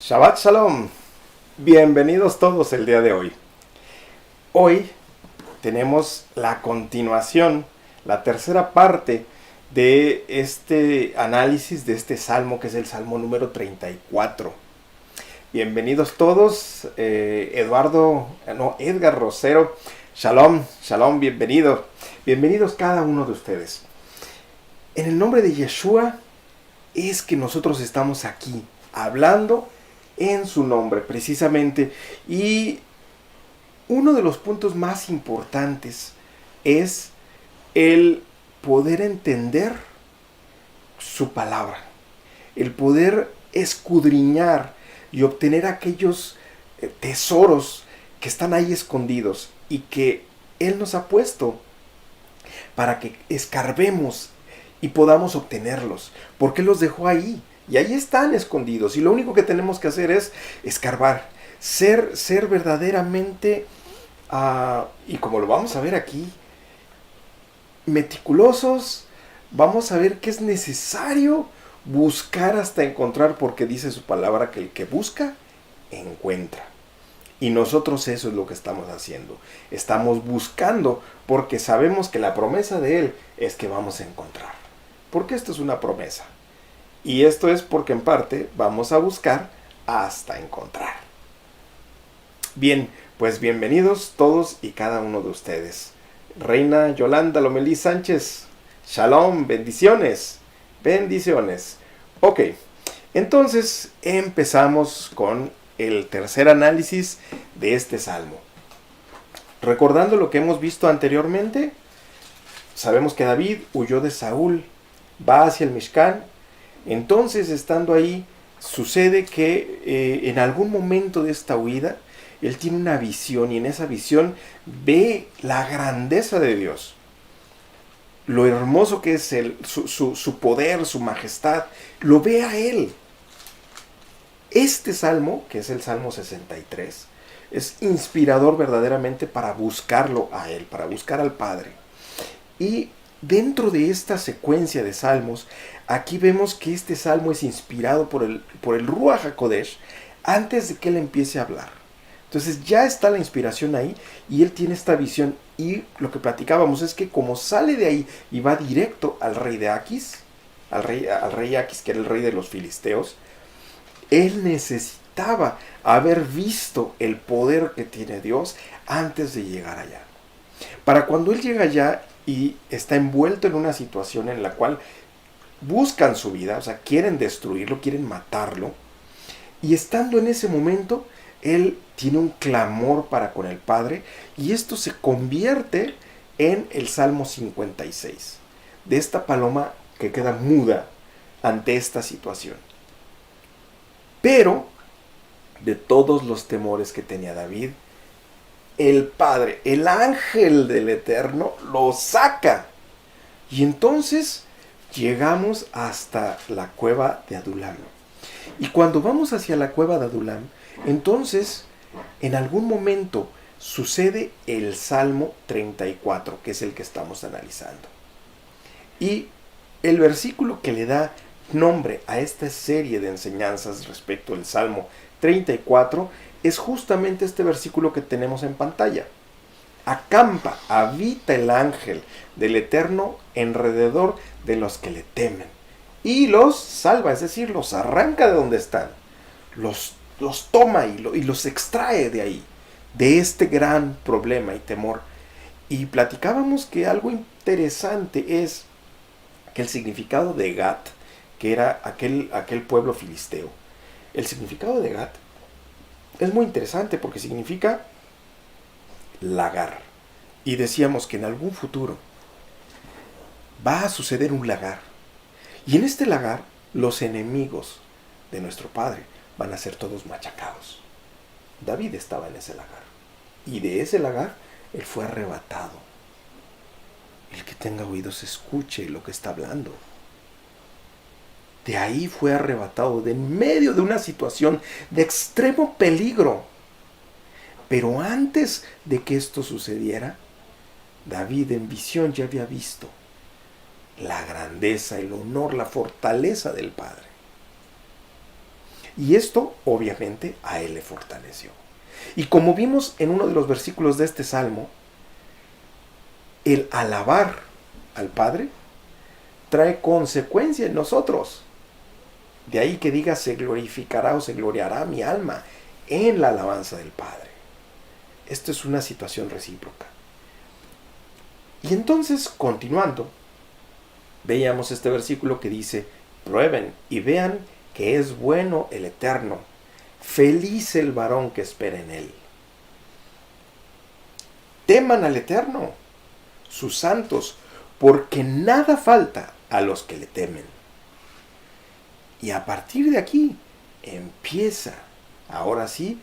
Shabbat Shalom, bienvenidos todos el día de hoy. Hoy tenemos la continuación, la tercera parte de este análisis de este salmo, que es el salmo número 34. Bienvenidos todos, Edgar Rosero, Shalom, Shalom, bienvenido. Bienvenidos cada uno de ustedes. En el nombre de Yeshua es que nosotros estamos aquí hablando en su nombre precisamente, y uno de los puntos más importantes es el poder entender su palabra, el poder escudriñar y obtener aquellos tesoros que están ahí escondidos y que Él nos ha puesto para que escarbemos y podamos obtenerlos, porque Él los dejó ahí. Y ahí están escondidos. Y lo único que tenemos que hacer es escarbar. Ser verdaderamente, y como lo vamos a ver aquí, meticulosos. Vamos a ver que es necesario buscar hasta encontrar, porque dice su palabra que el que busca, encuentra. Y nosotros eso es lo que estamos haciendo. Estamos buscando porque sabemos que la promesa de Él es que vamos a encontrar. Porque esto es una promesa. Y esto es porque en parte vamos a buscar hasta encontrar. Bien, pues bienvenidos todos y cada uno de ustedes. Reina Yolanda Lomelí Sánchez, Shalom, bendiciones, bendiciones. Ok, entonces empezamos con el tercer análisis de este salmo. Recordando lo que hemos visto anteriormente, sabemos que David huyó de Saúl, va hacia el Mishkan. Entonces, estando ahí, sucede que en algún momento de esta huida, él tiene una visión, y en esa visión ve la grandeza de Dios, lo hermoso que es su poder, su majestad, lo ve a él. Este salmo, que es el Salmo 63, es inspirador verdaderamente para buscarlo a él, para buscar al Padre. Y dentro de esta secuencia de salmos, aquí vemos que este salmo es inspirado por el Ruach HaKodesh antes de que él empiece a hablar. Entonces ya está la inspiración ahí, y él tiene esta visión. Y lo que platicábamos es que como sale de ahí y va directo al rey de Aquis, al rey Aquis, que era el rey de los filisteos, él necesitaba haber visto el poder que tiene Dios antes de llegar allá. Para cuando él llega allá y está envuelto en una situación en la cual buscan su vida, o sea, quieren destruirlo, quieren matarlo, y estando en ese momento, él tiene un clamor para con el Padre, y esto se convierte en el Salmo 56, de esta paloma que queda muda ante esta situación. Pero, de todos los temores que tenía David, el Padre, el ángel del Eterno, lo saca. Y entonces llegamos hasta la cueva de Adulam. Y cuando vamos hacia la cueva de Adulam, entonces en algún momento sucede el Salmo 34, que es el que estamos analizando. Y el versículo que le da nombre a esta serie de enseñanzas respecto al Salmo 34 es justamente este versículo que tenemos en pantalla. Acampa, habita el ángel del Eterno alrededor de los que le temen, y los salva, es decir, los arranca de donde están, los toma y los extrae de ahí, de este gran problema y temor. Y platicábamos que algo interesante es que el significado de Gat, que era aquel pueblo filisteo, el significado de Gat es muy interesante porque significa lagar. Y decíamos que en algún futuro va a suceder un lagar. Y en este lagar, los enemigos de nuestro Padre van a ser todos machacados. David estaba en ese lagar. Y de ese lagar, él fue arrebatado. El que tenga oídos escuche lo que está hablando. De ahí fue arrebatado, de en medio de una situación de extremo peligro. Pero antes de que esto sucediera, David en visión ya había visto la grandeza, el honor, la fortaleza del Padre. Y esto, obviamente, a él le fortaleció. Y como vimos en uno de los versículos de este salmo, el alabar al Padre trae consecuencia en nosotros. De ahí que diga, se glorificará o se gloriará mi alma en la alabanza del Padre. Esto es una situación recíproca. Y entonces, continuando, veíamos este versículo que dice, prueben y vean que es bueno el Eterno, feliz el varón que espera en él. Teman al Eterno, sus santos, porque nada falta a los que le temen. Y a partir de aquí empieza, ahora sí,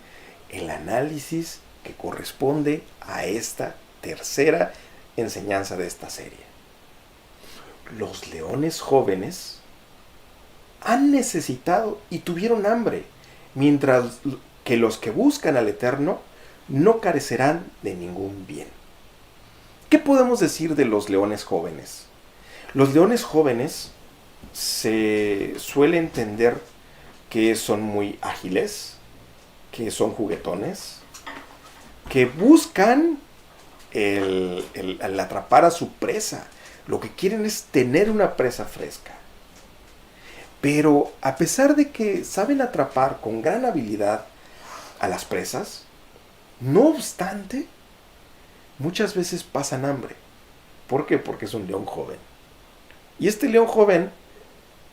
el análisis que corresponde a esta tercera enseñanza de esta serie. Los leones jóvenes han necesitado y tuvieron hambre, mientras que los que buscan al Eterno no carecerán de ningún bien. ¿Qué podemos decir de los leones jóvenes? Los leones jóvenes se suele entender que son muy ágiles, que son juguetones, que buscan el atrapar a su presa. Lo que quieren es tener una presa fresca. Pero a pesar de que saben atrapar con gran habilidad a las presas, no obstante, muchas veces pasan hambre. ¿Por qué? Porque es un león joven. Y este león joven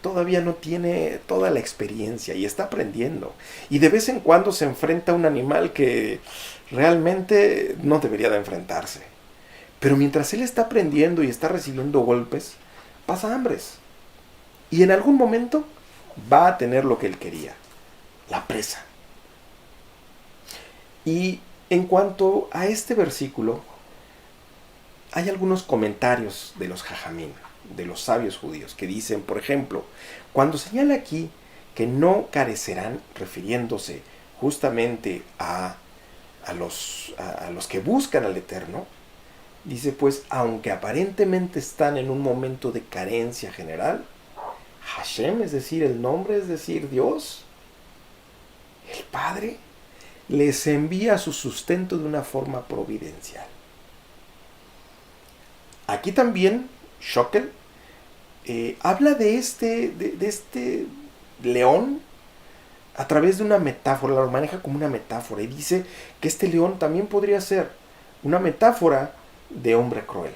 todavía no tiene toda la experiencia y está aprendiendo. Y de vez en cuando se enfrenta a un animal que realmente no debería de enfrentarse. Pero mientras él está aprendiendo y está recibiendo golpes, pasa hambres. Y en algún momento va a tener lo que él quería, la presa. Y en cuanto a este versículo, hay algunos comentarios de los jajamín, de los sabios judíos, que dicen, por ejemplo, cuando señala aquí que no carecerán, refiriéndose justamente a los que buscan al Eterno, dice pues, aunque aparentemente están en un momento de carencia general, Hashem, es decir, el nombre, es decir, Dios, el Padre, les envía su sustento de una forma providencial. Aquí también Schockel habla de este león a través de una metáfora, lo maneja como una metáfora y dice que este león también podría ser una metáfora de hombre cruel,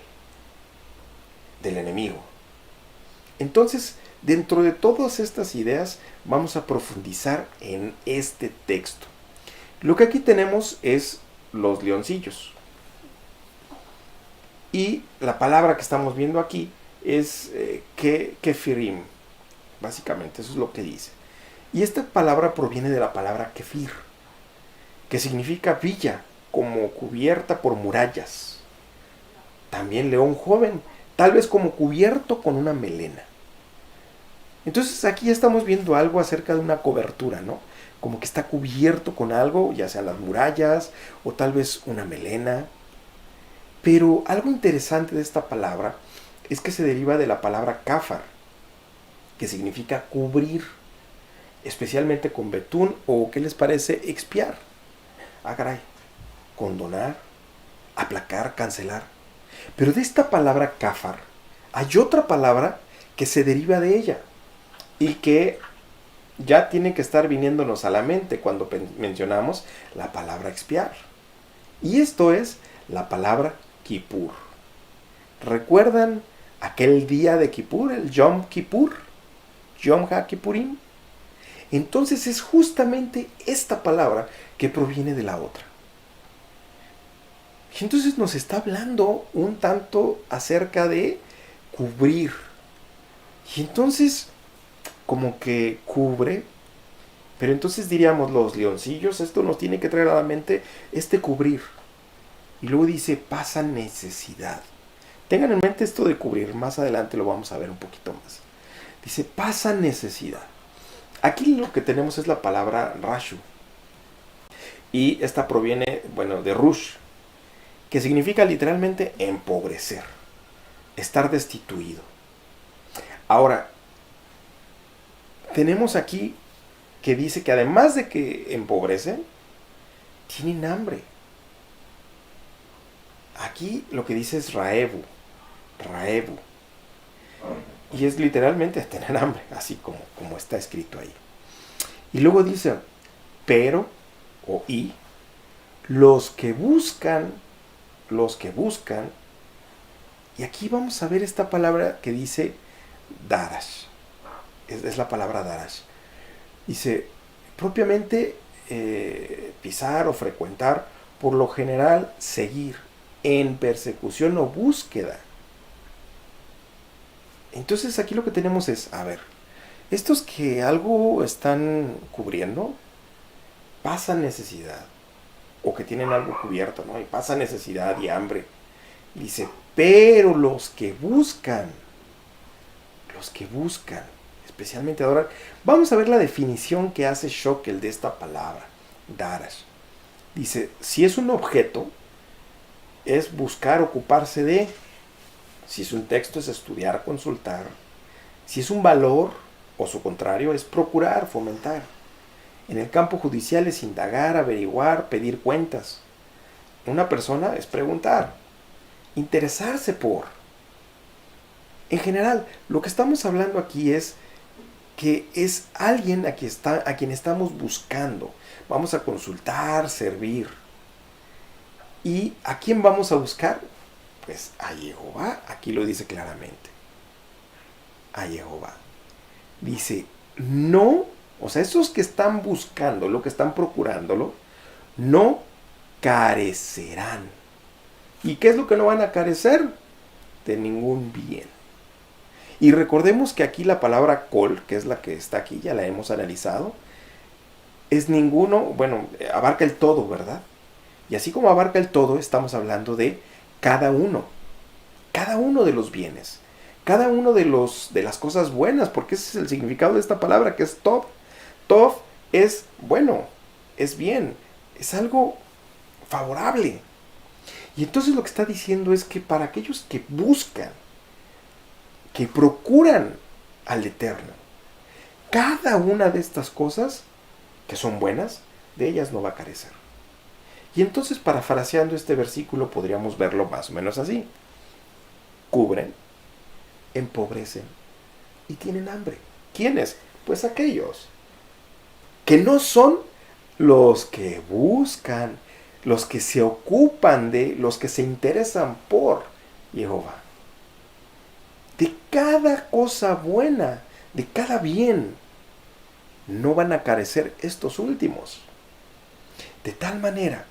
del enemigo. Entonces, dentro de todas estas ideas, vamos a profundizar en este texto. Lo que aquí tenemos es los leoncillos. Y la palabra que estamos viendo aquí es kefirim. Básicamente, eso es lo que dice. Y esta palabra proviene de la palabra kefir, que significa villa, como cubierta por murallas. También león joven, tal vez como cubierto con una melena. Entonces aquí estamos viendo algo acerca de una cobertura, ¿no? Como que está cubierto con algo, ya sean las murallas o tal vez una melena. Pero algo interesante de esta palabra es que se deriva de la palabra kafar, que significa cubrir, especialmente con betún o, ¿qué les parece?, expiar. Ah, caray, condonar, aplacar, cancelar. Pero de esta palabra kafar hay otra palabra que se deriva de ella y que ya tiene que estar viniéndonos a la mente cuando mencionamos la palabra expiar. Y esto es la palabra Kippur. ¿Recuerdan aquel día de Kippur, el Yom Kippur? Yom HaKippurim. Entonces es justamente esta palabra que proviene de la otra. Y entonces nos está hablando un tanto acerca de cubrir. Y entonces, como que cubre, pero entonces diríamos los leoncillos, esto nos tiene que traer a la mente este cubrir. Y luego dice, pasa necesidad. Tengan en mente esto de cubrir, más adelante lo vamos a ver un poquito más. Dice, pasa necesidad. Aquí lo que tenemos es la palabra rashu. Y esta proviene, de rush, que significa literalmente empobrecer, estar destituido. Ahora, tenemos aquí que dice que además de que empobrecen, tienen hambre. Aquí lo que dice es raebu, raebu. Y es literalmente tener hambre, así como está escrito ahí. Y luego dice, pero, o y, los que buscan, y aquí vamos a ver esta palabra que dice darash, es la palabra darash. Dice, propiamente pisar o frecuentar, por lo general seguir, en persecución o búsqueda. Entonces aquí lo que tenemos es, a ver, estos que algo están cubriendo, pasan necesidad, o que tienen algo cubierto, ¿no? Y pasa necesidad y hambre. Dice, pero los que buscan, especialmente adorar. Vamos a ver la definición que hace Schockel de esta palabra, darash. Dice, si es un objeto, es buscar, ocuparse de. Si es un texto, es estudiar, consultar. Si es un valor, o su contrario, es procurar, fomentar. En el campo judicial es indagar, averiguar, pedir cuentas. Una persona es preguntar, interesarse por. En general, lo que estamos hablando aquí es que es alguien a quien estamos buscando. Vamos a consultar, servir. ¿Y a quién vamos a buscar? Pues a Jehová. Aquí lo dice claramente. A Jehová. Dice, no, o sea, esos que están buscándolo, que están procurándolo, no carecerán. ¿Y qué es lo que no van a carecer? De ningún bien. Y recordemos que aquí la palabra kol, que es la que está aquí, ya la hemos analizado, es ninguno, bueno, abarca el todo, ¿verdad? Y así como abarca el todo, estamos hablando de cada uno de los bienes, cada uno de las cosas buenas, porque ese es el significado de esta palabra, que es tov. Tov es bueno, es bien, es algo favorable. Y entonces lo que está diciendo es que para aquellos que buscan, que procuran al Eterno, cada una de estas cosas que son buenas, de ellas no va a carecer. Y entonces, parafraseando este versículo, podríamos verlo más o menos así. Cubren, empobrecen y tienen hambre. ¿Quiénes? Pues aquellos que no son los que buscan, los que se ocupan de, los que se interesan por Jehová. De cada cosa buena, de cada bien, no van a carecer estos últimos. De tal manera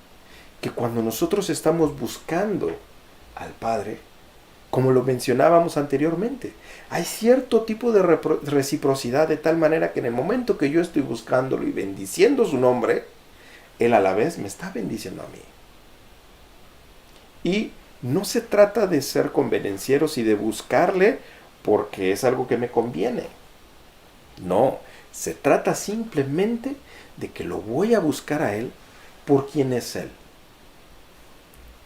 que cuando nosotros estamos buscando al Padre, como lo mencionábamos anteriormente, hay cierto tipo de reciprocidad, de tal manera que en el momento que yo estoy buscándolo y bendiciendo su nombre, Él a la vez me está bendiciendo a mí. Y no se trata de ser convenencieros y de buscarle porque es algo que me conviene. No, se trata simplemente de que lo voy a buscar a Él por quien es Él.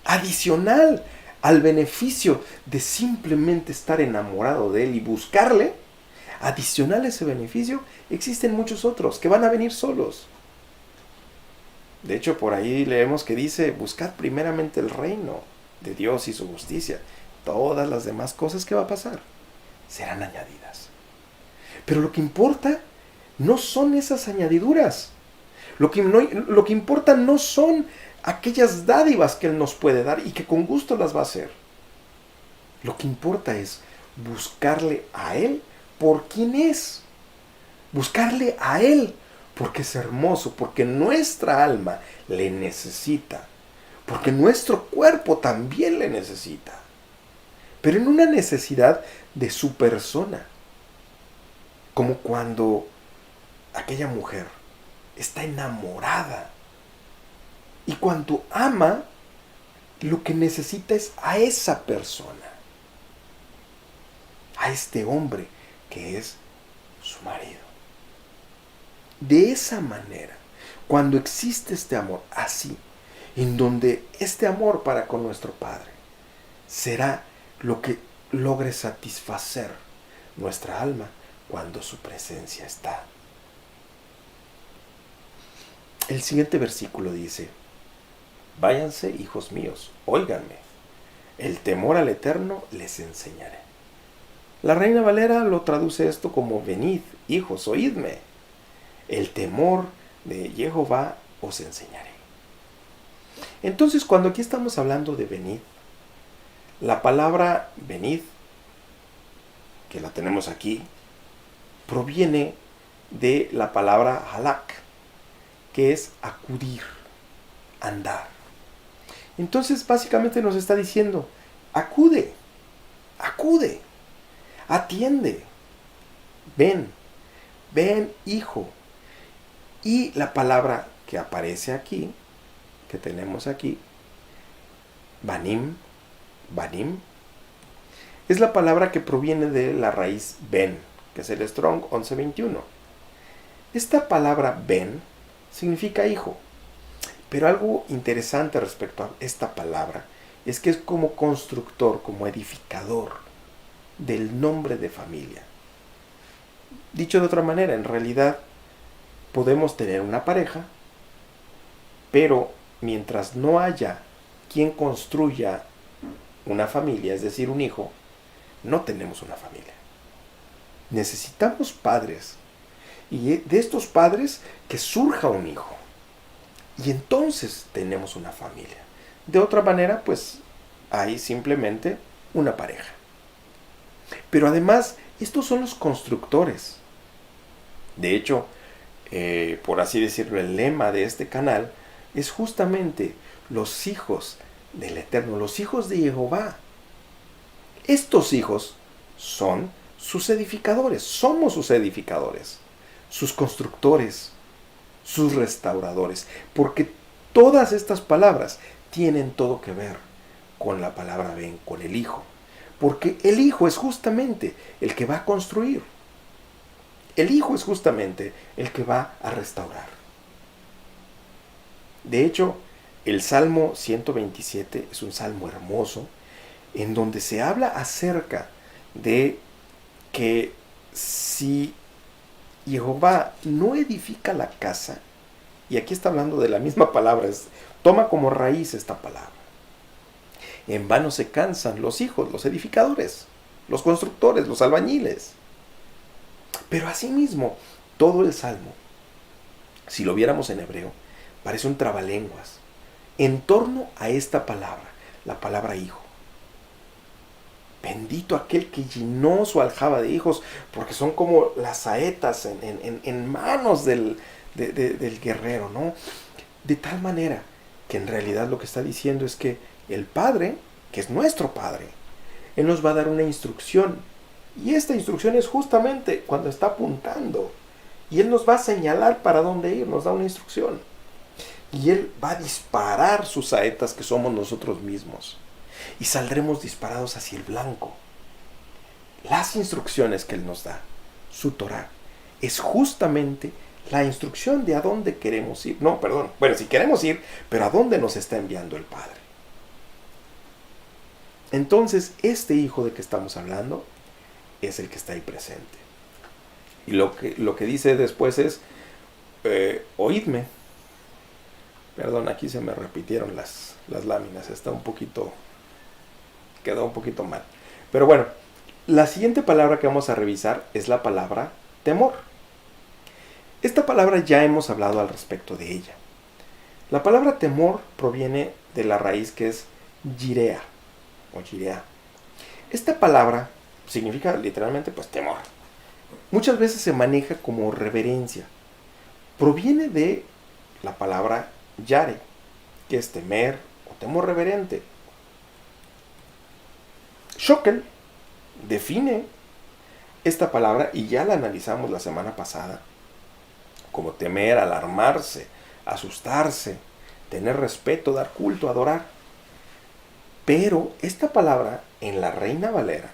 Adicional al beneficio de simplemente estar enamorado de Él y buscarle, adicional a ese beneficio, existen muchos otros que van a venir solos. De hecho, por ahí leemos que dice, buscad primeramente el reino de Dios y su justicia. Todas las demás cosas que va a pasar serán añadidas. Pero lo que importa no son esas añadiduras. Lo que importa no son aquellas dádivas que Él nos puede dar y que con gusto las va a hacer. Lo que importa es buscarle a Él por quien es. Buscarle a Él porque es hermoso, porque nuestra alma le necesita, porque nuestro cuerpo también le necesita, pero en una necesidad de su persona, como cuando aquella mujer está enamorada y cuando ama, lo que necesita es a esa persona, a este hombre que es su marido. De esa manera, cuando existe este amor así, en donde este amor para con nuestro Padre será lo que logre satisfacer nuestra alma cuando su presencia está. El siguiente versículo dice: váyanse, hijos míos, óiganme, el temor al Eterno les enseñaré. La Reina Valera lo traduce esto como: venid, hijos, oídme, el temor de Jehová os enseñaré. Entonces, cuando aquí estamos hablando de venid, la palabra venid, que la tenemos aquí, proviene de la palabra halak, que es acudir, andar. Entonces, básicamente nos está diciendo: acude, acude, atiende, ven, ven, hijo. Y la palabra que aparece aquí, que tenemos aquí, banim, banim, es la palabra que proviene de la raíz ben, que es el Strong 1121. Esta palabra ben significa hijo. Pero algo interesante respecto a esta palabra es que es como constructor, como edificador del nombre de familia. Dicho de otra manera, en realidad podemos tener una pareja, pero mientras no haya quien construya una familia, es decir, un hijo, no tenemos una familia. Necesitamos padres, y de estos padres que surja un hijo. Y entonces tenemos una familia. De otra manera, pues hay simplemente una pareja. Pero además, estos son los constructores. De hecho, por así decirlo, el lema de este canal es justamente los hijos del Eterno, los hijos de Jehová. Estos hijos son sus edificadores, somos sus edificadores, sus constructores, sus restauradores, porque todas estas palabras tienen todo que ver con la palabra ven, con el Hijo, porque el Hijo es justamente el que va a construir, el Hijo es justamente el que va a restaurar. De hecho, el Salmo 127 es un salmo hermoso, en donde se habla acerca de que si Jehová no edifica la casa, y aquí está hablando de la misma palabra, toma como raíz esta palabra. En vano se cansan los hijos, los edificadores, los constructores, los albañiles. Pero asimismo, todo el salmo, si lo viéramos en hebreo, parece un trabalenguas en torno a esta palabra, la palabra hijo. Bendito aquel que llenó su aljaba de hijos, porque son como las saetas en manos del guerrero, ¿no? De tal manera que en realidad lo que está diciendo es que el Padre, que es nuestro Padre, Él nos va a dar una instrucción. Y esta instrucción es justamente cuando está apuntando. Y Él nos va a señalar para dónde ir, nos da una instrucción. Y Él va a disparar sus saetas, que somos nosotros mismos. Y saldremos disparados hacia el blanco. Las instrucciones que Él nos da, su Torah, es justamente la instrucción de a dónde queremos ir. No, perdón, bueno, si queremos ir, pero a dónde nos está enviando el Padre. Entonces, este hijo de que estamos hablando es el que está ahí presente. Y lo que dice después es, oídme. Perdón, aquí se me repitieron las láminas, quedó un poquito mal. Pero bueno, la siguiente palabra que vamos a revisar es la palabra temor. Esta palabra ya hemos hablado al respecto de ella. La palabra temor proviene de la raíz que es yirea o yirea. Esta palabra significa literalmente pues temor. Muchas veces se maneja como reverencia. Proviene de la palabra yare, que es temer o temor reverente. Schockel define esta palabra, y ya la analizamos la semana pasada, como temer, alarmarse, asustarse, tener respeto, dar culto, adorar. Pero esta palabra en la Reina Valera,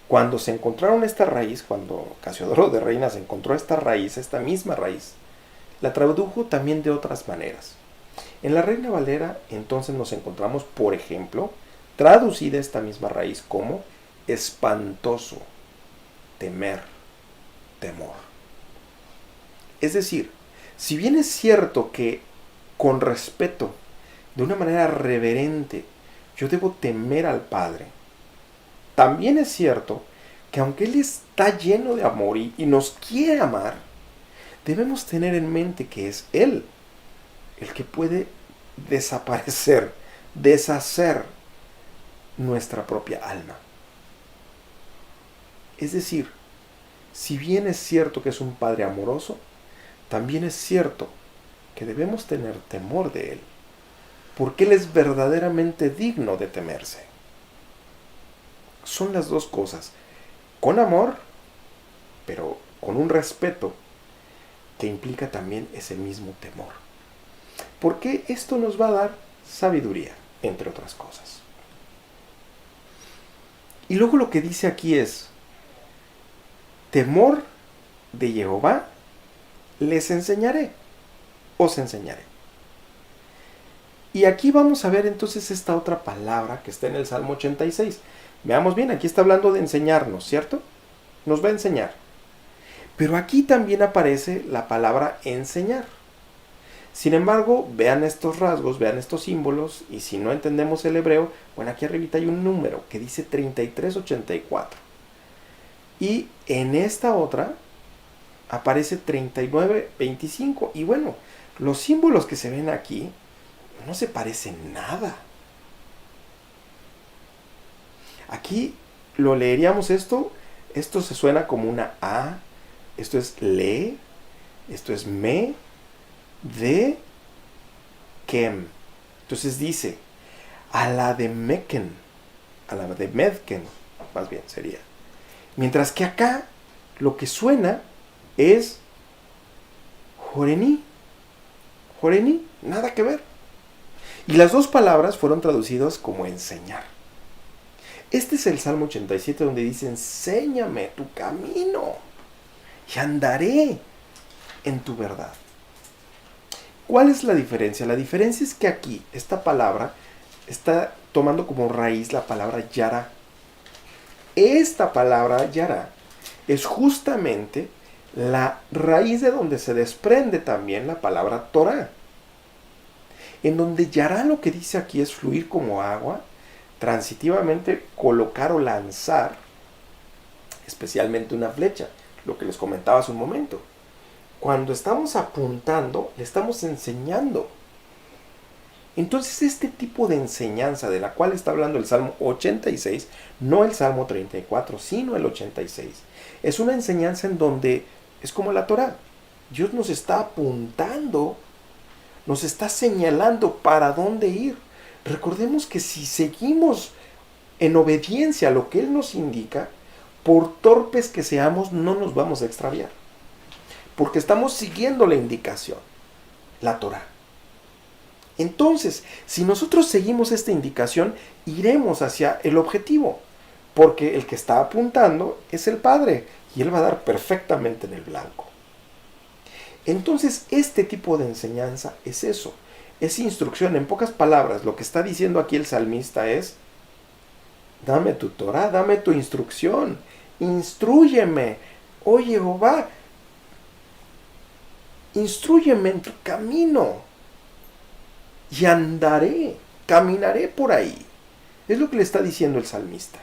cuando se encontraron esta raíz, cuando Casiodoro de Reina se encontró esta raíz, esta misma raíz, la tradujo también de otras maneras. En la Reina Valera entonces nos encontramos, por ejemplo, traducida esta misma raíz como espantoso, temer, temor. Es decir, Si bien es cierto que con respeto, de una manera reverente, yo debo temer al Padre, también es cierto que aunque Él está lleno de amor y nos quiere amar, debemos tener en mente que es Él el que puede desaparecer, deshacer nuestra propia alma. Es decir, si bien es cierto que es un Padre amoroso, también es cierto que debemos tener temor de Él, porque Él es verdaderamente digno de temerse. Son las dos cosas, con amor, pero con un respeto que implica también ese mismo temor. Porque esto nos va a dar sabiduría, entre otras cosas. Y luego lo que dice aquí es, temor de Jehová les enseñaré, os enseñaré. Y aquí vamos a ver entonces esta otra palabra que está en el Salmo 86. Veamos bien, aquí está hablando de enseñarnos, ¿cierto? Nos va a enseñar. Pero aquí también aparece la palabra enseñar. Sin embargo, vean estos rasgos, vean estos símbolos, y si no entendemos el hebreo, bueno, aquí arribita hay un número que dice 3384. Y en esta otra aparece 3925. Y bueno, los símbolos que se ven aquí no se parecen nada. Aquí lo leeríamos esto se suena como una A, esto es le, esto es me, de, kem. Entonces dice, a la de Meken, a la de Medken, más bien sería. Mientras que acá lo que suena es Jorení. Jorení, nada que ver. Y las dos palabras fueron traducidas como enseñar. Este es el Salmo 87 donde dice, enséñame tu camino y andaré en tu verdad. ¿Cuál es la diferencia? La diferencia es que aquí esta palabra está tomando como raíz la palabra yara. Esta palabra yara es justamente la raíz de donde se desprende también la palabra Torah. En donde yara lo que dice aquí es fluir como agua, transitivamente colocar o lanzar, especialmente una flecha, lo que les comentaba hace un momento. Cuando estamos apuntando, le estamos enseñando. Entonces este tipo de enseñanza de la cual está hablando el Salmo 86, no el Salmo 34, sino el 86, es una enseñanza en donde es como la Torah. Dios nos está apuntando, nos está señalando para dónde ir. Recordemos que si seguimos en obediencia a lo que Él nos indica, por torpes que seamos, no nos vamos a extraviar. Porque estamos siguiendo la indicación, la Torah. Entonces, si nosotros seguimos esta indicación, iremos hacia el objetivo. Porque el que está apuntando es el Padre y Él va a dar perfectamente en el blanco. Entonces, este tipo de enseñanza es eso. Es instrucción. En pocas palabras, lo que está diciendo aquí el salmista es, dame tu Torah, dame tu instrucción, instrúyeme. Oh Jehová, instrúyeme en tu camino y andaré, caminaré por ahí. Es lo que le está diciendo el salmista.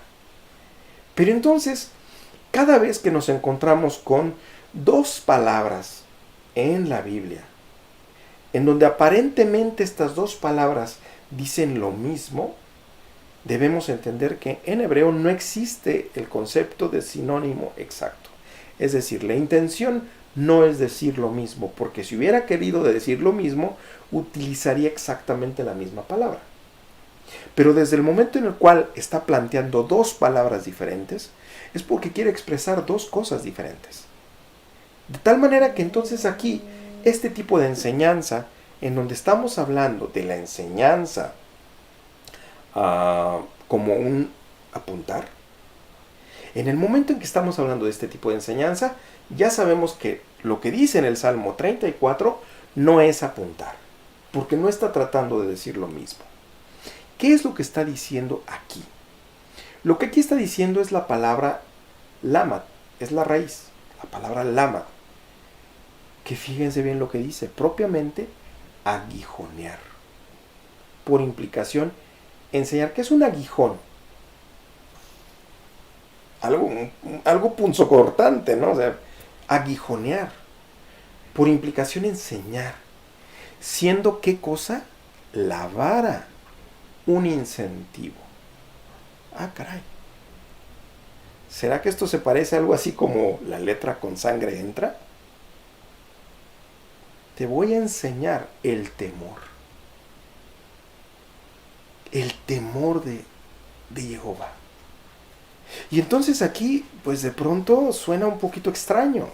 Pero entonces, cada vez que nos encontramos con dos palabras en la Biblia, en donde aparentemente estas dos palabras dicen lo mismo, debemos entender que en hebreo no existe el concepto de sinónimo exacto. Es decir, la intención no es decir lo mismo, porque si hubiera querido decir lo mismo, utilizaría exactamente la misma palabra. Pero desde el momento en el cual está planteando dos palabras diferentes, es porque quiere expresar dos cosas diferentes. De tal manera que entonces aquí, este tipo de enseñanza, en donde estamos hablando de la enseñanza como un apuntar, en el momento en que estamos hablando de este tipo de enseñanza, ya sabemos que lo que dice en el Salmo 34 no es apuntar, porque no está tratando de decir lo mismo. ¿Qué es lo que está diciendo aquí? Lo que aquí está diciendo es la palabra lama, es la raíz, la palabra lama. que fíjense bien lo que dice, propiamente aguijonear. Por implicación, enseñar. ¿Qué es un aguijón? Algo punzocortante, ¿no? O sea, aguijonear. Por implicación, enseñar. Siendo qué cosa? La vara. Un incentivo. Ah, caray. ¿Será que esto se parece a algo así como la letra con sangre entra? Te voy a enseñar el temor. El temor de Jehová. Y entonces aquí, pues de pronto suena un poquito extraño.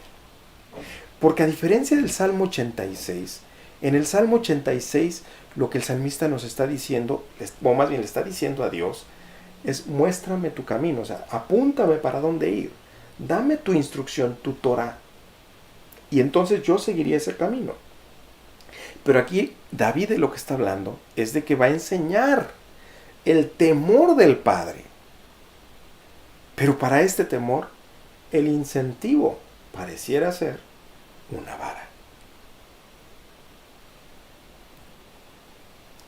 Porque a diferencia del Salmo 86, en el Salmo 86 lo que el salmista nos está diciendo, o más bien le está diciendo a Dios, es muéstrame tu camino, o sea, apúntame para dónde ir, dame tu instrucción, tu Torah, y entonces yo seguiría ese camino. Pero aquí David de lo que está hablando es de que va a enseñar el temor del Padre. Pero para este temor, el incentivo pareciera ser una vara.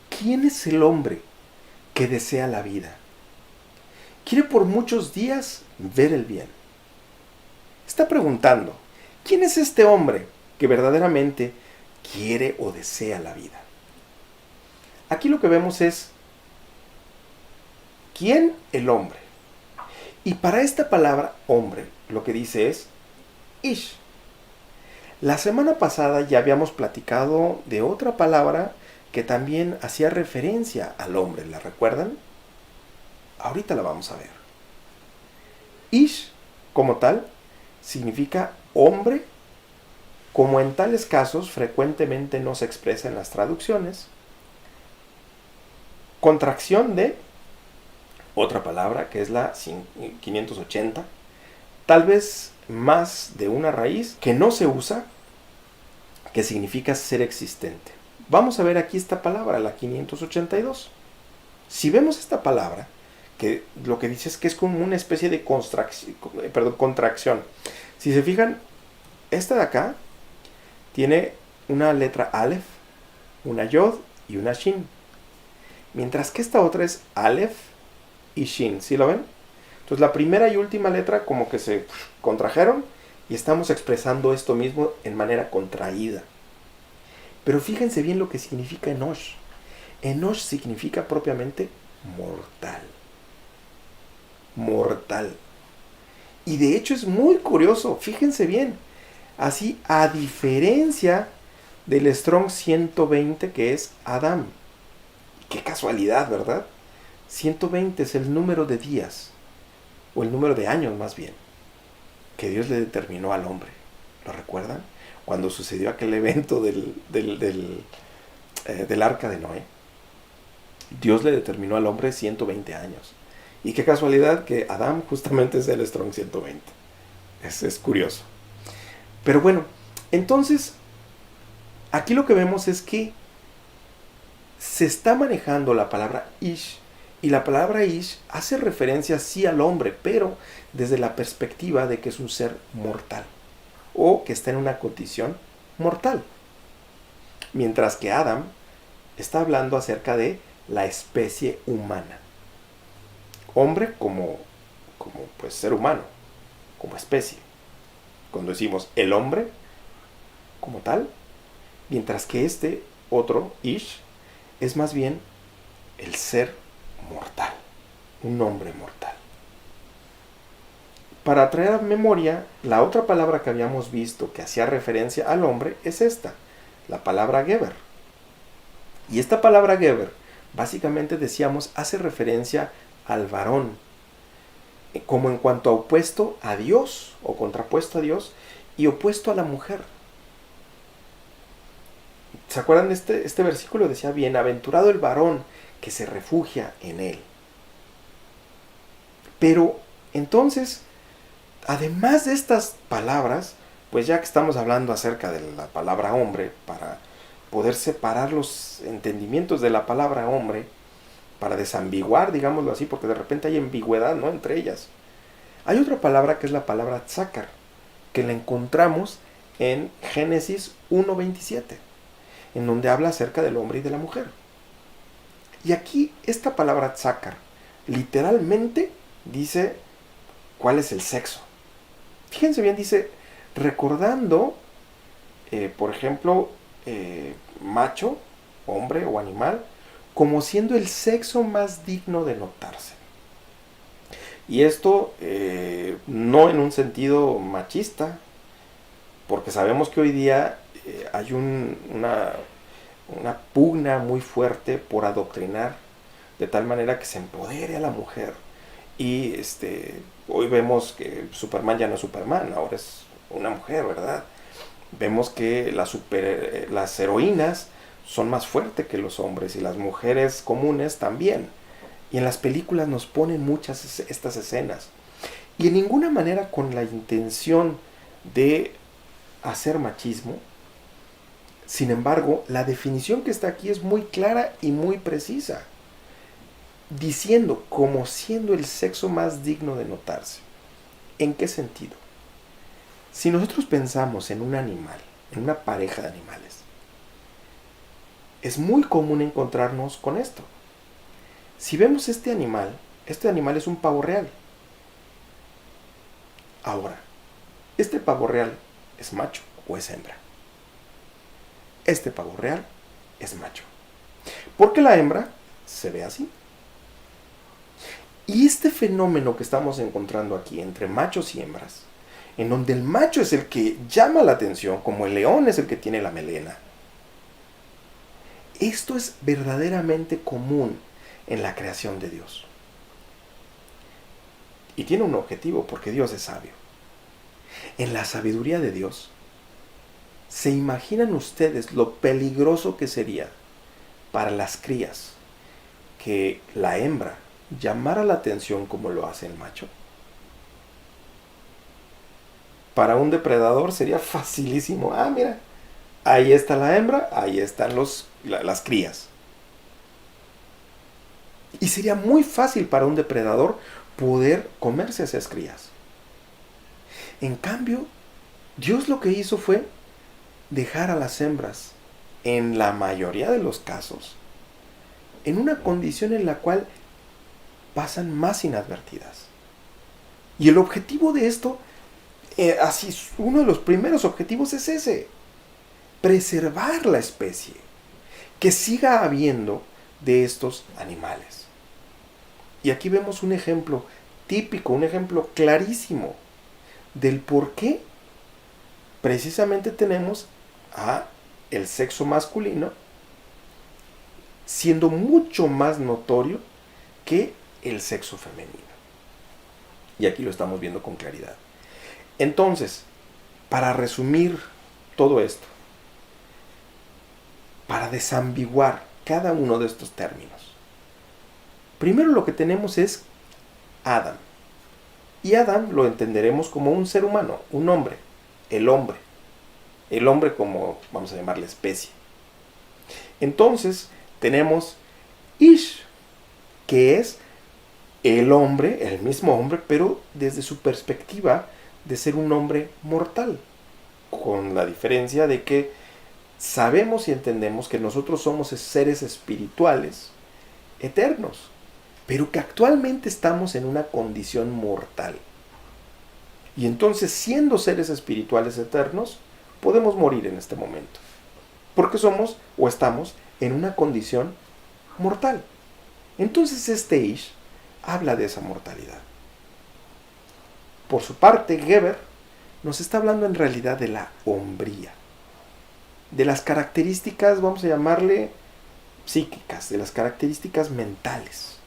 ¿Quién es el hombre que desea la vida? Quiere por muchos días ver el bien. Está preguntando, ¿quién es este hombre que verdaderamente quiere o desea la vida? Aquí lo que vemos es, ¿quién? El hombre. Y para esta palabra hombre, lo que dice es Ish. La semana pasada ya habíamos platicado de otra palabra que también hacía referencia al hombre, ¿la recuerdan? Ahorita la vamos a ver. Ish, como tal, significa hombre, como en tales casos frecuentemente no se expresa en las traducciones. Contracción de otra palabra que es la 580, tal vez más de una raíz que no se usa, que significa ser existente. Vamos a ver aquí esta palabra, la 582. Si vemos esta palabra, que lo que dice es que es como una especie de contracción. Si se fijan, esta de acá tiene una letra Aleph, una Yod y una Shin. Mientras que esta otra es Aleph y Shin. ¿Sí lo ven? Entonces la primera y última letra como que se contrajeron y estamos expresando esto mismo en manera contraída. Pero fíjense bien lo que significa Enosh. Enosh significa propiamente mortal. Mortal. Y de hecho es muy curioso, fíjense bien. Así, a diferencia del Strong 120 que es Adam. Qué casualidad, ¿verdad? 120 es el número de días, o el número de años más bien, que Dios le determinó al hombre. ¿Lo recuerdan? Cuando sucedió aquel evento del arca de Noé. Dios le determinó al hombre 120 años. Y qué casualidad que Adán justamente es el Strong 120. Es curioso. Pero bueno, entonces, aquí lo que vemos es que se está manejando la palabra Ish, y la palabra Ish hace referencia sí al hombre, pero desde la perspectiva de que es un ser mortal, o que está en una condición mortal. Mientras que Adam está hablando acerca de la especie humana. Hombre como pues ser humano, como especie. Cuando decimos el hombre como tal, mientras que este otro, Ish, es más bien el ser mortal, un hombre mortal. Para traer a memoria, la otra palabra que habíamos visto que hacía referencia al hombre es esta, la palabra Geber. Y esta palabra Geber, básicamente decíamos, hace referencia al varón, como en cuanto a opuesto a Dios, o contrapuesto a Dios, y opuesto a la mujer. ¿Se acuerdan de este versículo? Decía, bienaventurado el varón que se refugia en él. Pero, entonces, además de estas palabras, pues ya que estamos hablando acerca de la palabra hombre, para poder separar los entendimientos de la palabra hombre, para desambiguar, digámoslo así, porque de repente hay ambigüedad, ¿no?, entre ellas. Hay otra palabra que es la palabra tzakar, que la encontramos en Génesis 1:27, en donde habla acerca del hombre y de la mujer. Y aquí esta palabra tzakar literalmente dice cuál es el sexo. Fíjense bien, dice recordando, por ejemplo, macho, hombre o animal, como siendo el sexo más digno de notarse. Y esto no en un sentido machista, porque sabemos que hoy día hay una pugna muy fuerte por adoctrinar de tal manera que se empodere a la mujer. Y hoy vemos que Superman ya no es Superman, ahora es una mujer, ¿verdad? Vemos que las heroínas son más fuertes que los hombres y las mujeres comunes también. Y en las películas nos ponen muchas estas escenas. Y en ninguna manera con la intención de hacer machismo. Sin embargo, la definición que está aquí es muy clara y muy precisa, diciendo como siendo el sexo más digno de notarse. ¿En qué sentido? Si nosotros pensamos en un animal, en una pareja de animales, es muy común encontrarnos con esto. Si vemos este animal es un pavo real. Ahora, ¿este pavo real es macho o es hembra? Este pavo real es macho. Porque la hembra se ve así. Y este fenómeno que estamos encontrando aquí entre machos y hembras, en donde el macho es el que llama la atención, como el león es el que tiene la melena, esto es verdaderamente común en la creación de Dios. Y tiene un objetivo, porque Dios es sabio. En la sabiduría de Dios, ¿se imaginan ustedes lo peligroso que sería para las crías que la hembra llamara la atención como lo hace el macho? Para un depredador sería facilísimo. Ah, mira, ahí está la hembra, ahí están las crías. Y sería muy fácil para un depredador poder comerse a esas crías. En cambio, Dios lo que hizo fue dejar a las hembras, en la mayoría de los casos, en una condición en la cual pasan más inadvertidas. Y el objetivo de esto, uno de los primeros objetivos es ese: preservar la especie, que siga habiendo de estos animales. Y aquí vemos un ejemplo típico, un ejemplo clarísimo del por qué precisamente tenemos a el sexo masculino siendo mucho más notorio que el sexo femenino. Y aquí lo estamos viendo con claridad. Entonces, para resumir todo esto, para desambiguar cada uno de estos términos, primero lo que tenemos es Adán. Y Adán lo entenderemos como un ser humano, un hombre, el hombre. El hombre como, vamos a llamarle, especie. Entonces tenemos Ish, que es el hombre, el mismo hombre, pero desde su perspectiva de ser un hombre mortal. Con la diferencia de que sabemos y entendemos que nosotros somos seres espirituales eternos, pero que actualmente estamos en una condición mortal. Y entonces, siendo seres espirituales eternos, podemos morir en este momento, porque somos o estamos en una condición mortal. Entonces este Ish habla de esa mortalidad. Por su parte, Geber nos está hablando en realidad de la hombría, de las características, vamos a llamarle psíquicas, de las características mentales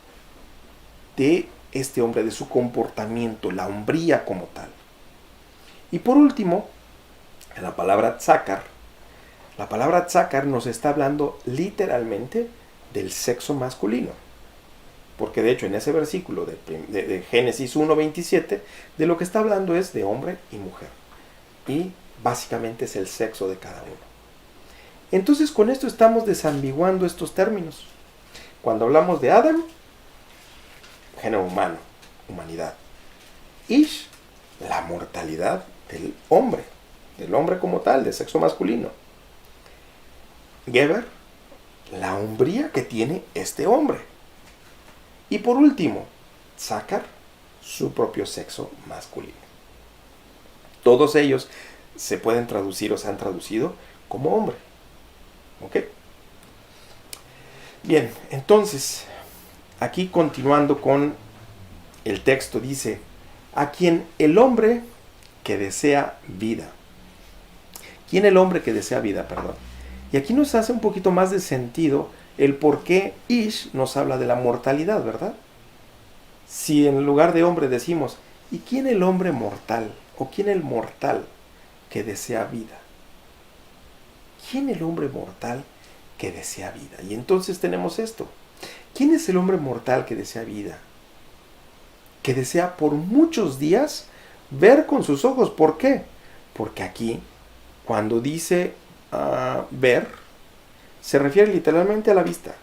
de este hombre, de su comportamiento, la hombría como tal. Y por último, la palabra tzakar nos está hablando literalmente del sexo masculino. Porque de hecho en ese versículo de Génesis 1:27, de lo que está hablando es de hombre y mujer. Y básicamente es el sexo de cada uno. Entonces con esto estamos desambiguando estos términos. Cuando hablamos de Adán, género humano, humanidad. Ish, la mortalidad del hombre. del hombre como tal, de sexo masculino. Geber, la hombría que tiene este hombre. Y por último, Zakar, su propio sexo masculino. Todos ellos se pueden traducir o se han traducido como hombre. ¿Ok? Bien, entonces, aquí continuando con el texto, dice, a quien el hombre que desea vida. ¿Quién el hombre que desea vida? Perdón. Y aquí nos hace un poquito más de sentido el por qué Ish nos habla de la mortalidad, ¿verdad? Si en lugar de hombre decimos, ¿y quién el hombre mortal? ¿O quién el mortal que desea vida? ¿Quién el hombre mortal que desea vida? Y entonces tenemos esto. ¿Quién es el hombre mortal que desea vida? Que desea por muchos días ver con sus ojos. ¿Por qué? Porque aquí, cuando dice ver, se refiere literalmente a la vista.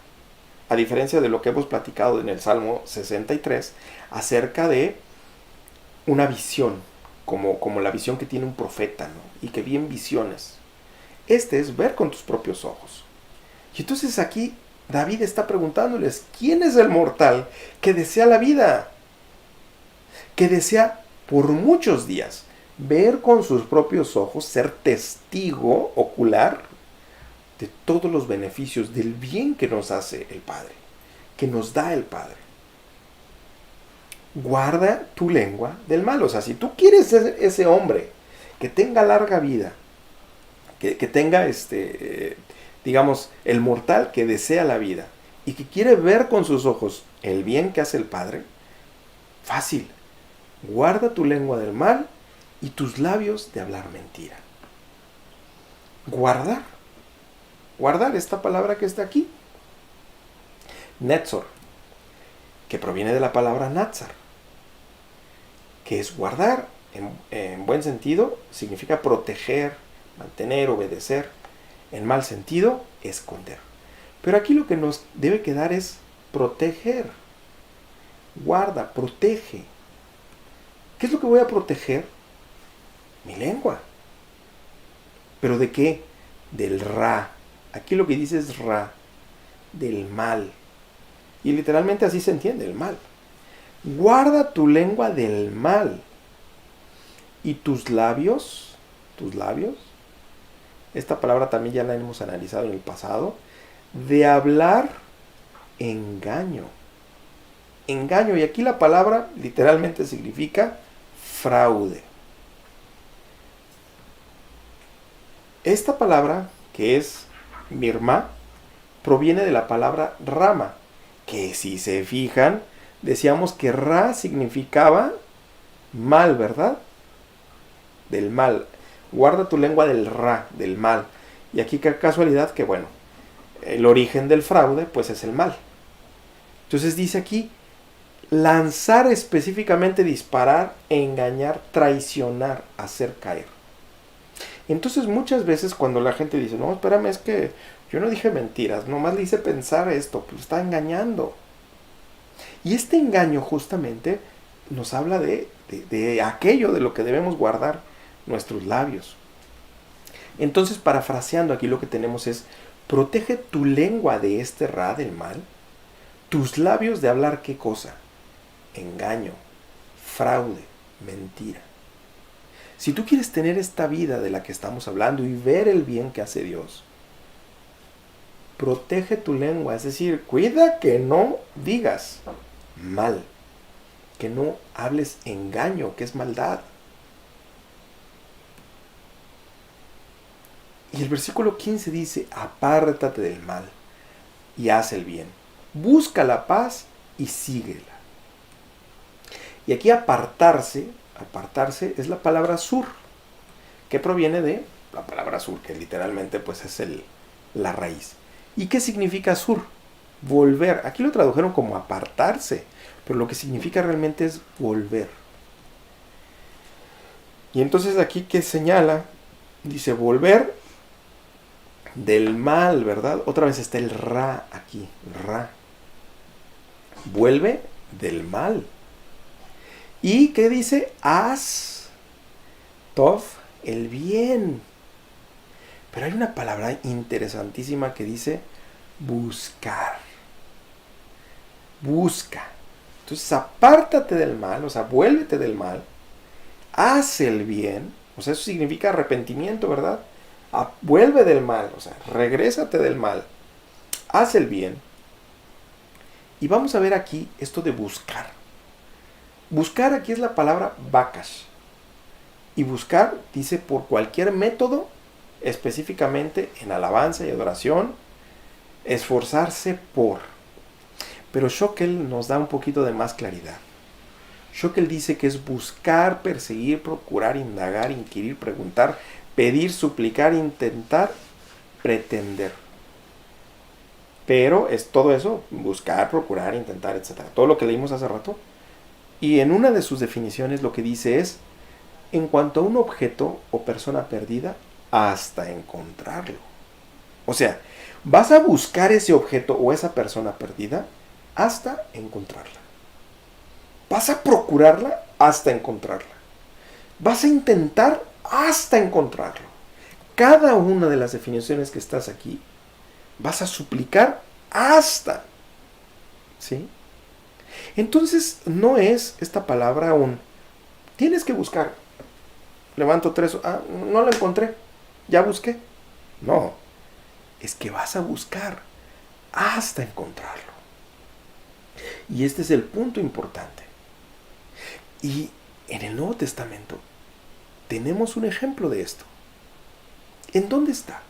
A diferencia de lo que hemos platicado en el Salmo 63 acerca de una visión, como la visión que tiene un profeta, ¿no? Y que vi en visiones. Este es ver con tus propios ojos. Y entonces aquí David está preguntándoles, ¿quién es el mortal que desea la vida? Que desea por muchos días ver con sus propios ojos, ser testigo ocular de todos los beneficios, del bien que nos hace el Padre, que nos da el Padre. Guarda tu lengua del mal. O sea, si tú quieres ser ese hombre que tenga larga vida, que tenga digamos, el mortal que desea la vida y que quiere ver con sus ojos el bien que hace el Padre, fácil. Guarda tu lengua del mal y tus labios de hablar mentira. Guardar. Guardar, esta palabra que está aquí. Netzor, que proviene de la palabra Natzar, que es guardar, en buen sentido, significa proteger, mantener, obedecer. En mal sentido, esconder. Pero aquí lo que nos debe quedar es proteger. Guarda, protege. ¿Qué es lo que voy a proteger? Mi lengua. ¿Pero de qué? Del ra. Aquí lo que dice es ra. Del mal. Y literalmente así se entiende, el mal. Guarda tu lengua del mal. Y tus labios, esta palabra también ya la hemos analizado en el pasado, de hablar engaño. Engaño, y aquí la palabra literalmente significa fraude. Esta palabra, que es mirma, proviene de la palabra rama, que si se fijan, decíamos que ra significaba mal, ¿verdad? Del mal. Guarda tu lengua del ra, del mal. Y aquí qué casualidad que, bueno, el origen del fraude, pues es el mal. Entonces dice aquí, lanzar específicamente, disparar, engañar, traicionar, hacer caer. Entonces muchas veces cuando la gente dice, no, espérame, es que yo no dije mentiras, nomás le hice pensar esto, pues está engañando. Y este engaño justamente nos habla de aquello de lo que debemos guardar nuestros labios. Entonces, parafraseando aquí, lo que tenemos es, protege tu lengua de este ra del mal, tus labios de hablar ¿qué cosa? Engaño, fraude, mentira. Si tú quieres tener esta vida de la que estamos hablando y ver el bien que hace Dios, protege tu lengua, es decir, cuida que no digas mal, que no hables engaño, que es maldad. Y el versículo 15 dice, apártate del mal y haz el bien. Busca la paz y síguela. Y aquí apartarse es la palabra sur, que proviene de la palabra sur, que literalmente pues es la raíz. ¿Y qué significa sur? Volver. Aquí lo tradujeron como apartarse, pero lo que significa realmente es volver. Y entonces aquí que señala, dice volver del mal, ¿verdad? Otra vez está el ra aquí, ra. Vuelve del mal. ¿Y qué dice? Haz, tov, el bien. Pero hay una palabra interesantísima que dice buscar. Busca. Entonces apártate del mal, o sea, vuélvete del mal, haz el bien, o sea, eso significa arrepentimiento, ¿verdad? Vuelve del mal, o sea, regrésate del mal, haz el bien. Y vamos a ver aquí esto de buscar. Buscar aquí es la palabra bakash. Y buscar dice por cualquier método, específicamente en alabanza y adoración, esforzarse por. Pero Schockel nos da un poquito de más claridad. Schockel dice que es buscar, perseguir, procurar, indagar, inquirir, preguntar, pedir, suplicar, intentar, pretender. Pero es todo eso, buscar, procurar, intentar, etc. Todo lo que leímos hace rato. Y en una de sus definiciones lo que dice es, en cuanto a un objeto o persona perdida, hasta encontrarlo. O sea, vas a buscar ese objeto o esa persona perdida hasta encontrarla. Vas a procurarla hasta encontrarla. Vas a intentar hasta encontrarlo. Cada una de las definiciones que estás aquí, vas a suplicar hasta. ¿Sí? Entonces, no es esta palabra un tienes que buscar. Levanto 3, no lo encontré, ya busqué. No, es que vas a buscar hasta encontrarlo. Y este es el punto importante. Y en el Nuevo Testamento tenemos un ejemplo de esto. ¿En dónde está?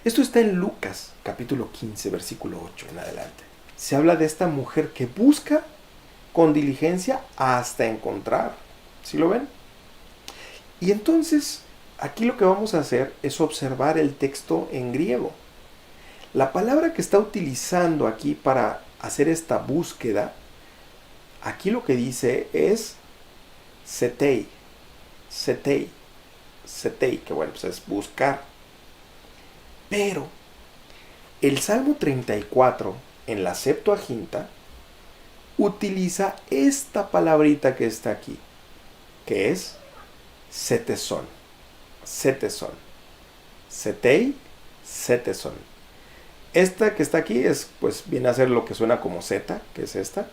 Esto está en Lucas, capítulo 15, versículo 8 en adelante. Se habla de esta mujer que busca con diligencia hasta encontrar. ¿Sí lo ven? Y entonces, aquí lo que vamos a hacer es observar el texto en griego. La palabra que está utilizando aquí para hacer esta búsqueda, aquí lo que dice es setei, que bueno, pues es buscar. Pero el Salmo 34 en la Septuaginta utiliza esta palabrita que está aquí, que es setesón. Setei, setesón. Esta que está aquí es, pues viene a ser lo que suena como zeta, que es esta.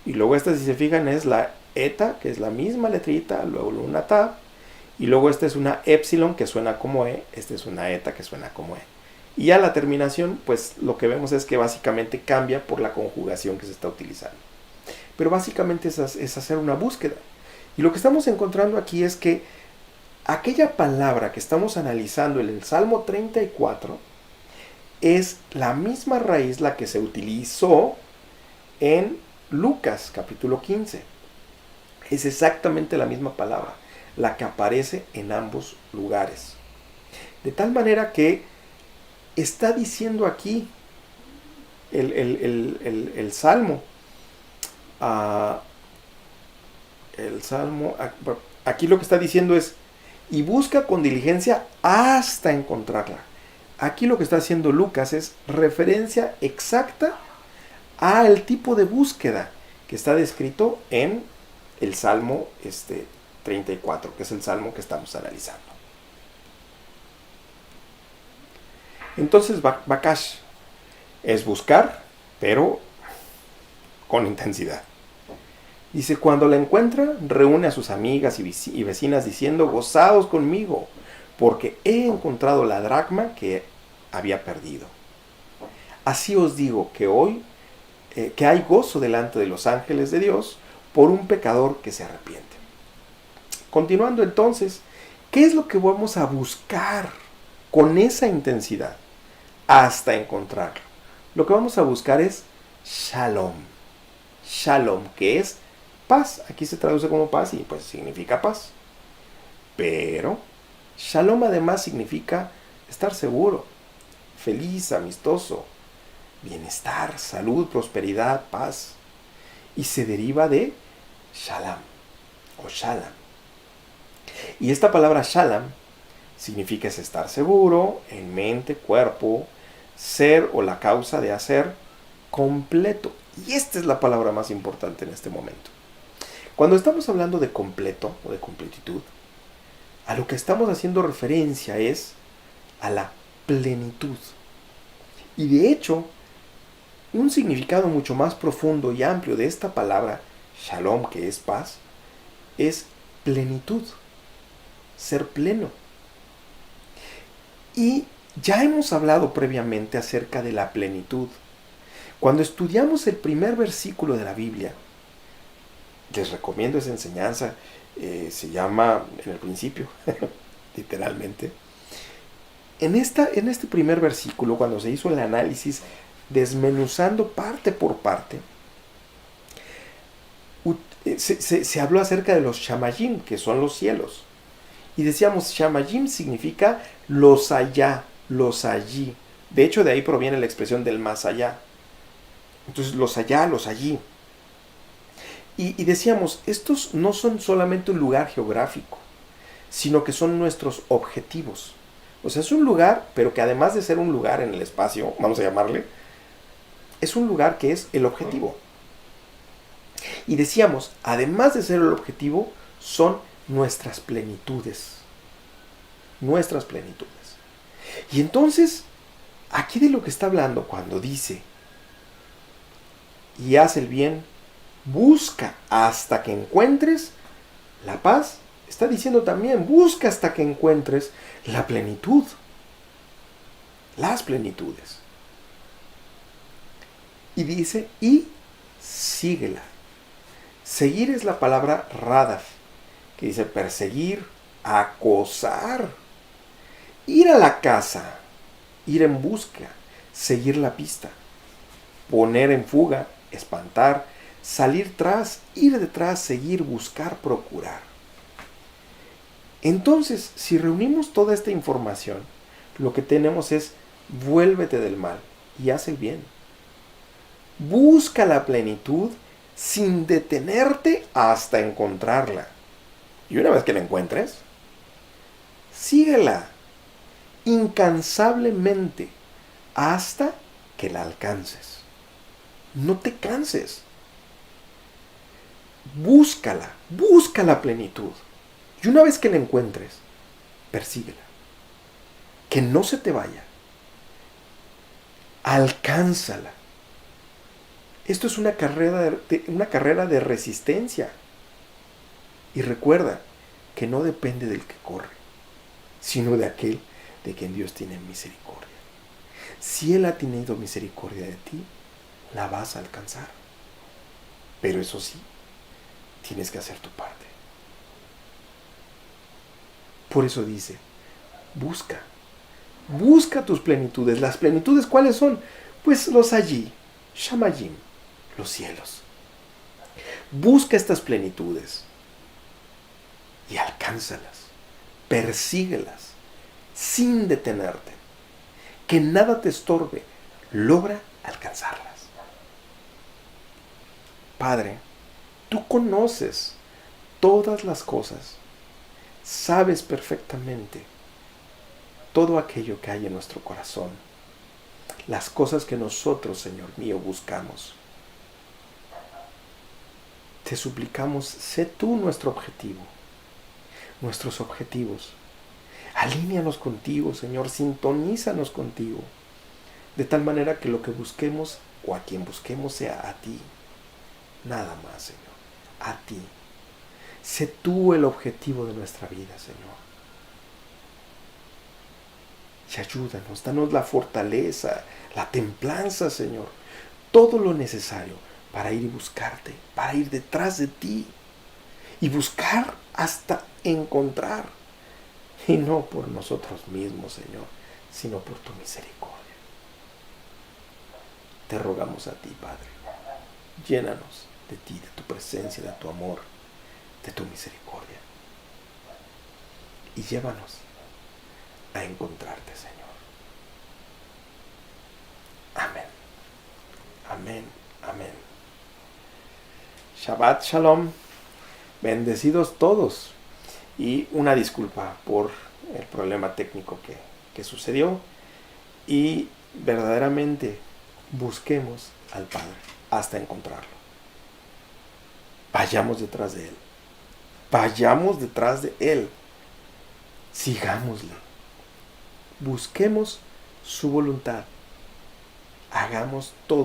Y luego esta, si se fijan, es la eta, que es la misma letrita, luego una tab. Y luego esta es una epsilon, que suena como e. Esta es una eta, que suena como e. Y ya la terminación, pues lo que vemos es que básicamente cambia por la conjugación que se está utilizando. Pero básicamente es hacer una búsqueda. Y lo que estamos encontrando aquí es que aquella palabra que estamos analizando en el Salmo 34 es la misma raíz la que se utilizó en Lucas capítulo 15. Es exactamente la misma palabra, la que aparece en ambos lugares. De tal manera que está diciendo aquí el Salmo. El Salmo, aquí lo que está diciendo es, y busca con diligencia hasta encontrarla. Aquí lo que está haciendo Lucas es referencia exacta al tipo de búsqueda que está descrito en el Salmo 34, que es el Salmo que estamos analizando. Entonces, bakash es buscar, pero con intensidad. Dice, cuando la encuentra, reúne a sus amigas y vecinas diciendo, gozaos conmigo, porque he encontrado la dracma que había perdido. Así os digo que hoy, que hay gozo delante de los ángeles de Dios por un pecador que se arrepiente. Continuando entonces, ¿qué es lo que vamos a buscar con esa intensidad hasta encontrarlo? Lo que vamos a buscar es shalom. Shalom, que es paz. Aquí se traduce como paz y pues significa paz. Pero shalom además significa estar seguro, feliz, amistoso, bienestar, salud, prosperidad, paz. Y se deriva de shalom o shalom. Y esta palabra shalom significa es estar seguro en mente, cuerpo, ser o la causa de hacer completo. Y esta es la palabra más importante en este momento. Cuando estamos hablando de completo o de completitud, A lo que estamos haciendo referencia es a la plenitud. Y de hecho, un significado mucho más profundo y amplio de esta palabra, shalom, que es paz, es plenitud, ser pleno. Y ya hemos hablado previamente acerca de la plenitud. Cuando estudiamos el primer versículo de la Biblia, les recomiendo esa enseñanza, se llama En el principio, literalmente. En este primer versículo, cuando se hizo el análisis desmenuzando parte por parte, se habló acerca de los shamayim, que son los cielos. Y decíamos, shamayim significa los allá, los allí. De hecho, de ahí proviene la expresión del más allá. Entonces, los allá, los allí. Y decíamos, estos no son solamente un lugar geográfico, sino que son nuestros objetivos. O sea, es un lugar, pero que además de ser un lugar en el espacio, vamos a llamarle, es un lugar que es el objetivo. Y decíamos, además de ser el objetivo, son nuestras plenitudes. Nuestras plenitudes. Y entonces, aquí de lo que está hablando cuando dice, y haz el bien, busca hasta que encuentres la paz, está diciendo también, busca hasta que encuentres la plenitud. Las plenitudes. Y dice, y síguela. Seguir es la palabra radaf, que dice perseguir, acosar, ir a la casa, ir en busca, seguir la pista, poner en fuga, espantar, salir tras, ir detrás, seguir, buscar, procurar. Entonces, si reunimos toda esta información, lo que tenemos es vuélvete del mal y haz el bien. Busca la plenitud sin detenerte hasta encontrarla. Y una vez que la encuentres, síguela incansablemente hasta que la alcances. No te canses. Búscala, busca la plenitud. Y una vez que la encuentres, persíguela. Que no se te vaya. Alcánzala. Esto es una carrera de resistencia. Y recuerda que no depende del que corre, sino de aquel de quien Dios tiene misericordia. Si Él ha tenido misericordia de ti, la vas a alcanzar. Pero eso sí, tienes que hacer tu parte. Por eso dice, busca tus plenitudes. ¿Las plenitudes cuáles son? Pues los allí, shamayim, los cielos. Busca estas plenitudes y alcánzalas, persíguelas, sin detenerte. Que nada te estorbe, logra alcanzarlas. Padre, tú conoces todas las cosas, sabes perfectamente todo aquello que hay en nuestro corazón, las cosas que nosotros, Señor mío, buscamos. Te suplicamos, sé tú nuestro objetivo, nuestros objetivos. Alíneanos contigo, Señor, sintonízanos contigo, de tal manera que lo que busquemos o a quien busquemos sea a ti. Nada más, Señor, a ti. Sé tú el objetivo de nuestra vida, Señor. Y ayúdanos, danos la fortaleza, la templanza, Señor, todo lo necesario para ir y buscarte, para ir detrás de ti y buscar hasta encontrar. Y no por nosotros mismos, Señor, sino por tu misericordia. Te rogamos a ti, Padre, llénanos de ti, de tu presencia, de tu amor, de tu misericordia. Y llévanos a encontrarte, Señor. Amén. Amén. Amén. Shabbat Shalom. Bendecidos todos. Y una disculpa por el problema técnico que sucedió. Y verdaderamente busquemos al Padre hasta encontrarlo. Vayamos detrás de Él. Vayamos detrás de Él. sigámosle. Busquemos su voluntad. Hagamos todo